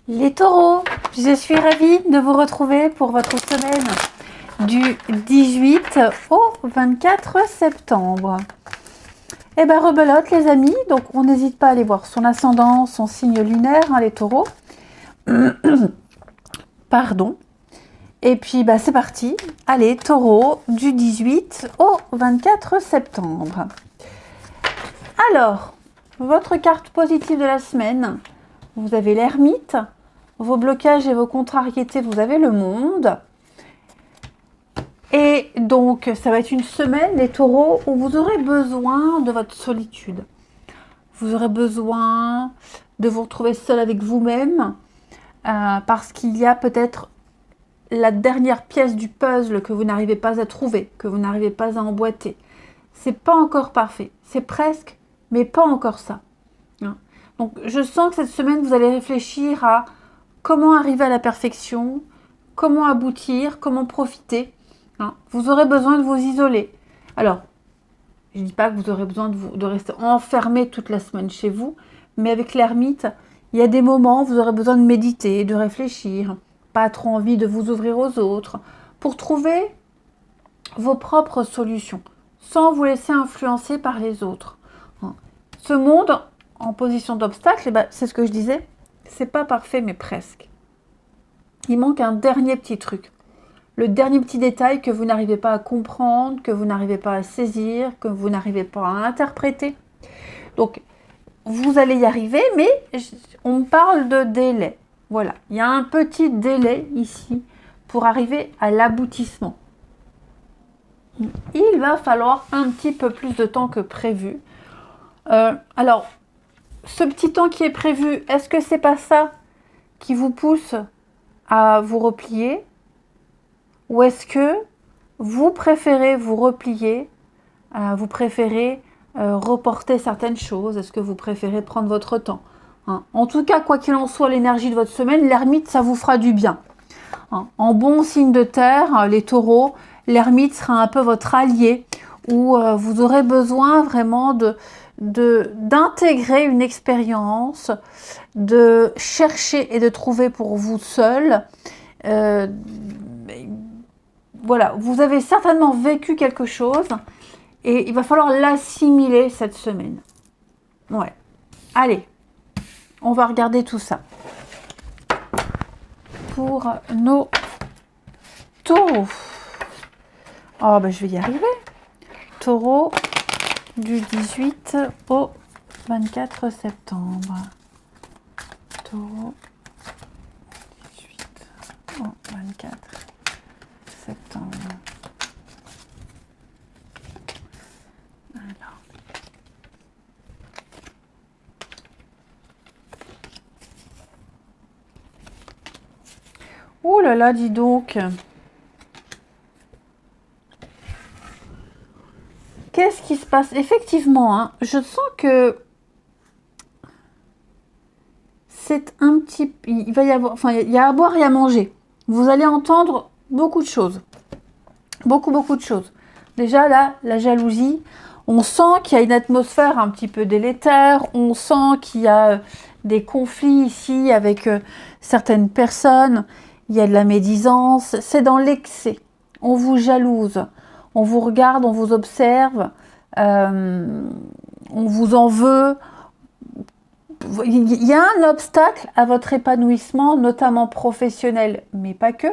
Les taureaux, je suis ravie de vous retrouver pour votre semaine du 18 au 24 septembre. Eh bien, rebelote les amis, donc on n'hésite pas à aller voir son ascendant, son signe lunaire, les taureaux. Pardon. Et puis, c'est parti. Allez, taureau, du 18 au 24 septembre. Alors, votre carte positive de la semaine, vous avez l'ermite. Vos blocages et vos contrariétés, vous avez le monde. Et donc, ça va être une semaine, les taureaux, où vous aurez besoin de votre solitude. Vous aurez besoin de vous retrouver seul avec vous-même, parce qu'il y a peut-être la dernière pièce du puzzle que vous n'arrivez pas à trouver, que vous n'arrivez pas à emboîter. C'est pas encore parfait, c'est presque, mais pas encore ça. Donc, je sens que cette semaine, vous allez réfléchir à comment arriver à la perfection, comment aboutir, comment profiter. Vous aurez besoin de vous isoler. Alors, je ne dis pas que vous aurez besoin de rester enfermé toute la semaine chez vous, mais avec l'ermite, il y a des moments où vous aurez besoin de méditer, de réfléchir, pas trop envie de vous ouvrir aux autres, pour trouver vos propres solutions, sans vous laisser influencer par les autres. Ce monde en position d'obstacle, c'est ce que je disais, c'est pas parfait, mais presque. Il manque un dernier petit truc. Le dernier petit détail que vous n'arrivez pas à comprendre, que vous n'arrivez pas à saisir, que vous n'arrivez pas à interpréter. Donc, vous allez y arriver, mais on me parle de délai. Voilà, il y a un petit délai ici pour arriver à l'aboutissement. Il va falloir un petit peu plus de temps que prévu. Alors, ce petit temps qui est prévu, est-ce que c'est pas ça qui vous pousse à vous replier? Ou est-ce que vous préférez vous replier, vous préférez reporter certaines choses? Est-ce que vous préférez prendre votre temps? En tout cas, quoi qu'il en soit, l'énergie de votre semaine, l'ermite, ça vous fera du bien. En bon signe de terre, les taureaux, l'ermite sera un peu votre allié, où vous aurez besoin vraiment d'intégrer une expérience, de chercher et de trouver pour vous seul. Voilà, vous avez certainement vécu quelque chose et il va falloir l'assimiler cette semaine. Ouais. Allez, on va regarder tout ça. Pour nos taureaux. Oh, je vais y arriver. Taureau du 18 au 24 septembre. Taureau 18 au 24 septembre. Alors. Oh là là, dis donc. Qu'est-ce qui se passe? Effectivement, je sens que c'est un petit... Il va y avoir... Enfin, il y a à boire et à manger. Vous allez entendre beaucoup de choses. Beaucoup de choses. Déjà, là, la jalousie. On sent qu'il y a une atmosphère un petit peu délétère. On sent qu'il y a des conflits ici avec certaines personnes. Il y a de la médisance. C'est dans l'excès. On vous jalouse. On vous regarde, on vous observe, on vous en veut. Il y a un obstacle à votre épanouissement, notamment professionnel, mais pas que.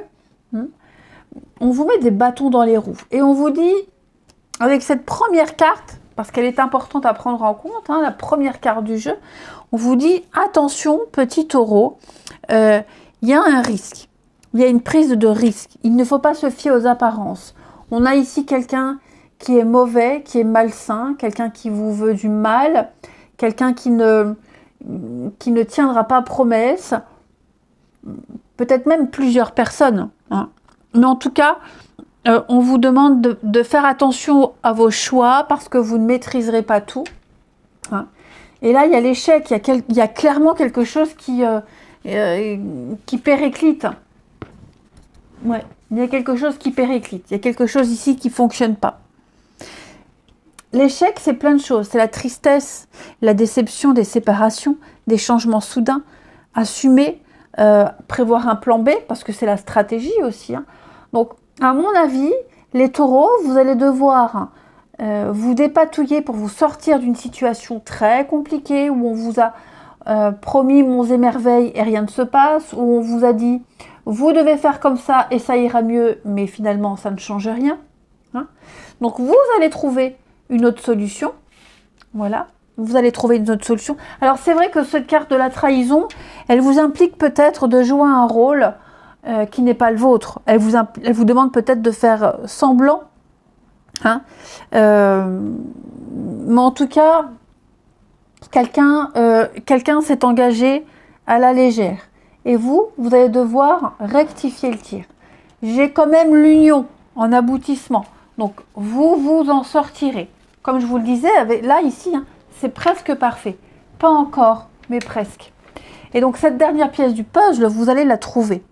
On vous met des bâtons dans les roues. Et on vous dit, avec cette première carte, parce qu'elle est importante à prendre en compte, la première carte du jeu, on vous dit, attention, petit taureau, il y a un risque. Il y a une prise de risque. Il ne faut pas se fier aux apparences. On a ici quelqu'un qui est mauvais, qui est malsain, quelqu'un qui vous veut du mal, quelqu'un qui ne tiendra pas promesse, peut-être même plusieurs personnes. Mais en tout cas, on vous demande de faire attention à vos choix parce que vous ne maîtriserez pas tout. Et là, il y a l'échec, il y a clairement quelque chose qui périclite. Ouais. Il y a quelque chose qui périclite. Il y a quelque chose ici qui ne fonctionne pas. L'échec, c'est plein de choses. C'est la tristesse, la déception, des séparations, des changements soudains, assumés, prévoir un plan B, parce que c'est la stratégie aussi. Hein. Donc, à mon avis, les taureaux, vous allez devoir vous dépatouiller pour vous sortir d'une situation très compliquée où on vous a promis monts et merveilles et rien ne se passe, où on vous a dit vous devez faire comme ça et ça ira mieux, mais finalement ça ne change rien. Hein. Donc vous allez trouver une autre solution. Voilà, vous allez trouver une autre solution. Alors c'est vrai que cette carte de la trahison, elle vous implique peut-être de jouer un rôle qui n'est pas le vôtre. Elle vous demande peut-être de faire semblant. Hein. Mais en tout cas, quelqu'un s'est engagé à la légère. Et vous allez devoir rectifier le tir. J'ai quand même l'union en aboutissement. Donc, vous en sortirez. Comme je vous le disais, là, ici, hein, c'est presque parfait. Pas encore, mais presque. Et donc, cette dernière pièce du puzzle, vous allez la trouver.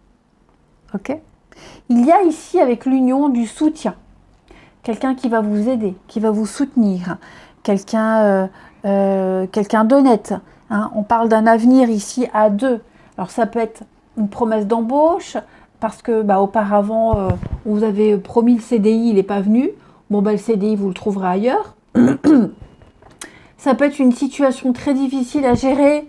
Ok ? Il y a ici, avec l'union, du soutien. Quelqu'un qui va vous aider, qui va vous soutenir. Quelqu'un d'honnête. Hein. On parle d'un avenir ici à deux. Alors ça peut être une promesse d'embauche, parce que auparavant, vous avez promis le CDI, il n'est pas venu. Bon, le CDI, vous le trouverez ailleurs. Ça peut être une situation très difficile à gérer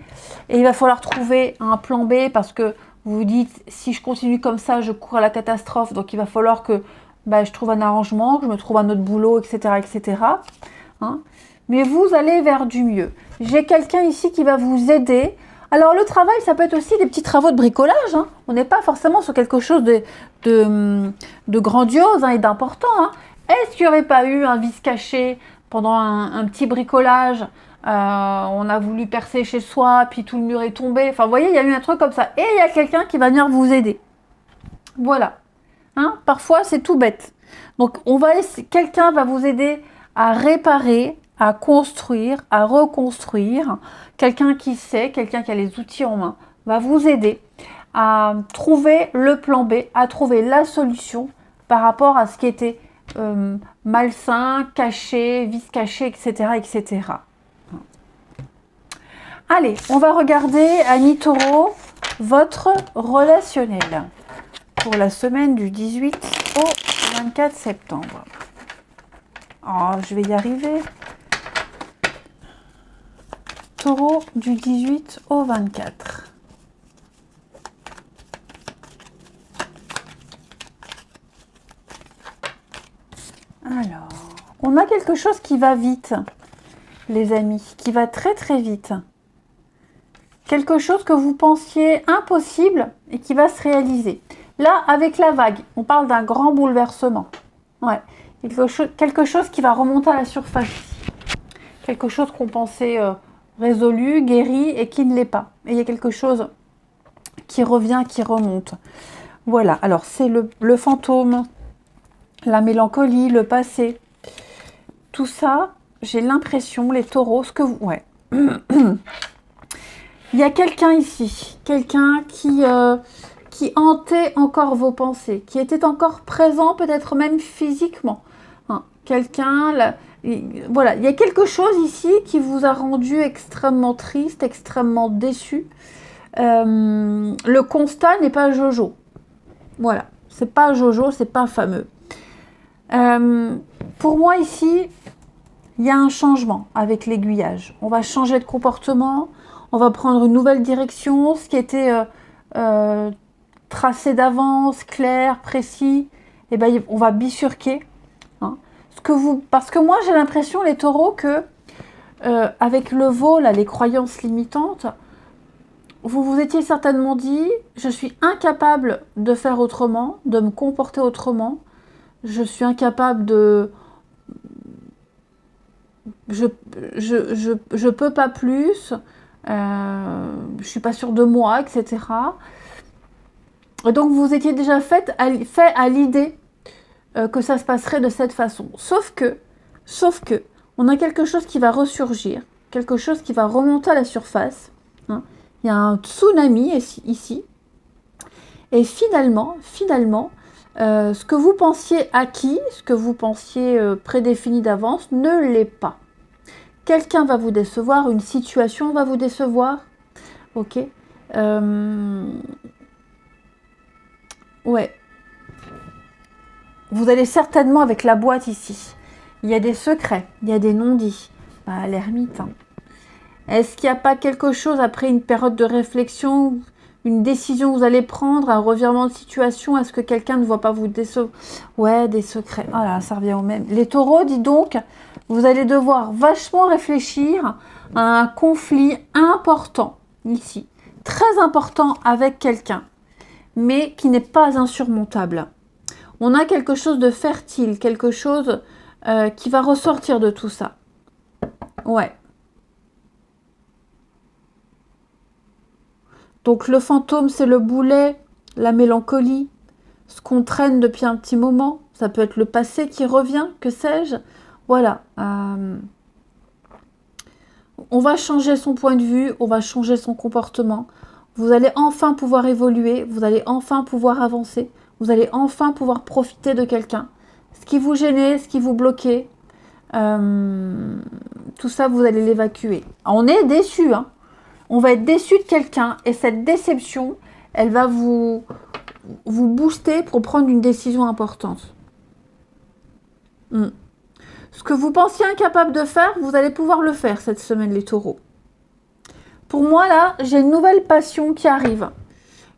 et il va falloir trouver un plan B parce que vous vous dites, si je continue comme ça, je cours à la catastrophe. Donc il va falloir que je trouve un arrangement, que je me trouve un autre boulot, etc. etc. Hein. Mais vous allez vers du mieux. J'ai quelqu'un ici qui va vous aider. Alors le travail, ça peut être aussi des petits travaux de bricolage. Hein. On n'est pas forcément sur quelque chose de grandiose et d'important. Hein. Est-ce qu'il n'y aurait pas eu un vice caché pendant un petit bricolage? On a voulu percer chez soi, puis tout le mur est tombé. Enfin, vous voyez, il y a eu un truc comme ça. Et il y a quelqu'un qui va venir vous aider. Voilà. Hein. Parfois, c'est tout bête. Donc, quelqu'un va vous aider à réparer, à construire, à reconstruire. Quelqu'un qui sait, quelqu'un qui a les outils en main, va vous aider à trouver le plan B, à trouver la solution par rapport à ce qui était malsain, caché, vice caché, etc., etc. Allez, on va regarder, Amis Taureau, votre relationnel pour la semaine du 18 au 24 septembre. Oh, je vais y arriver. Taureau du 18 au 24. Alors, on a quelque chose qui va vite, les amis, qui va très très vite. Quelque chose que vous pensiez impossible et qui va se réaliser. Là, avec la vague, on parle d'un grand bouleversement. Ouais, quelque chose qui va remonter à la surface. Quelque chose qu'on pensait résolu, guéri et qui ne l'est pas. Et il y a quelque chose qui revient, qui remonte. Voilà, alors c'est le fantôme, la mélancolie, le passé. Tout ça, j'ai l'impression, les taureaux, ce que vous... Ouais. Il y a quelqu'un ici, quelqu'un qui hantait encore vos pensées, qui était encore présent, peut-être même physiquement. Hein. Quelqu'un, voilà, il y a quelque chose ici qui vous a rendu extrêmement triste, extrêmement déçu. Le constat n'est pas Jojo. Voilà, c'est pas Jojo, c'est pas fameux. Pour moi ici, il y a un changement avec l'aiguillage. On va changer de comportement. On va prendre une nouvelle direction, ce qui était tracé d'avance, clair, précis, et on va bifurquer. Hein. Parce que moi, j'ai l'impression, les taureaux, que avec le veau, là, les croyances limitantes, vous vous étiez certainement dit, je suis incapable de faire autrement, de me comporter autrement, je suis incapable de... Je peux pas plus... je suis pas sûre de moi, etc. Et donc vous étiez déjà fait à l'idée que ça se passerait de cette façon. Sauf que, on a quelque chose qui va ressurgir, quelque chose qui va remonter à la surface. Hein. Il y a un tsunami ici. Et finalement, ce que vous pensiez acquis, ce que vous pensiez prédéfini d'avance, ne l'est pas. Quelqu'un va vous décevoir, une situation va vous décevoir, ok. Ouais. Vous allez certainement avec la boîte ici. Il y a des secrets, il y a des non-dits. Bah, l'ermite. Hein. Est-ce qu'il n'y a pas quelque chose après une période de réflexion, une décision que vous allez prendre, un revirement de situation? Est-ce que quelqu'un ne va pas vous décevoir? Ouais, des secrets. Oh là, ça revient au même. Les taureaux, dis donc, vous allez devoir vachement réfléchir à un conflit important ici. Très important avec quelqu'un, mais qui n'est pas insurmontable. On a quelque chose de fertile, quelque chose qui va ressortir de tout ça. Ouais. Donc le fantôme, c'est le boulet, la mélancolie, ce qu'on traîne depuis un petit moment. Ça peut être le passé qui revient, que sais-je. Voilà. On va changer son point de vue, on va changer son comportement. Vous allez enfin pouvoir évoluer, vous allez enfin pouvoir avancer. Vous allez enfin pouvoir profiter de quelqu'un. Ce qui vous gênait, ce qui vous bloquait, tout ça, vous allez l'évacuer. On est déçu, hein. On va être déçu de quelqu'un et cette déception, elle va vous booster pour prendre une décision importante. Ce que vous pensiez incapable de faire, vous allez pouvoir le faire cette semaine, les taureaux. Pour moi, là, j'ai une nouvelle passion qui arrive.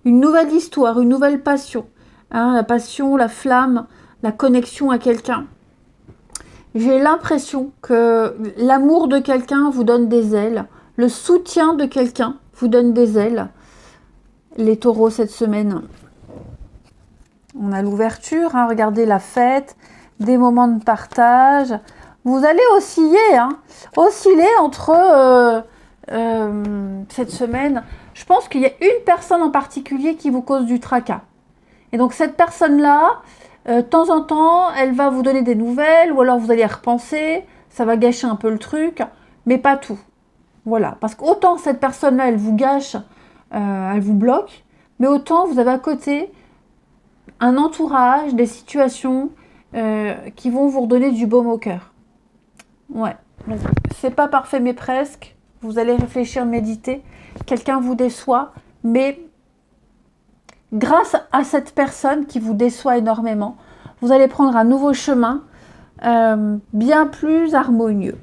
Une nouvelle histoire, une nouvelle passion. Hein, la passion, la flamme, la connexion à quelqu'un. J'ai l'impression que l'amour de quelqu'un vous donne des ailes. Le soutien de quelqu'un vous donne des ailes. Les taureaux, cette semaine. On a l'ouverture, hein, regardez la fête, des moments de partage. Vous allez osciller, hein, osciller entre cette semaine. Je pense qu'il y a une personne en particulier qui vous cause du tracas. Et donc cette personne-là, de temps en temps, elle va vous donner des nouvelles, ou alors vous allez repenser, ça va gâcher un peu le truc, mais pas tout. Voilà, parce qu'autant cette personne-là, elle vous gâche, elle vous bloque, mais autant vous avez à côté un entourage, des situations qui vont vous redonner du baume au cœur. Ouais, donc c'est pas parfait, mais presque. Vous allez réfléchir, méditer. Quelqu'un vous déçoit, mais grâce à cette personne qui vous déçoit énormément, vous allez prendre un nouveau chemin bien plus harmonieux.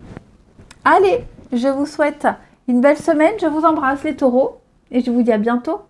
Allez, je vous souhaite une belle semaine. Je vous embrasse les taureaux et je vous dis à bientôt.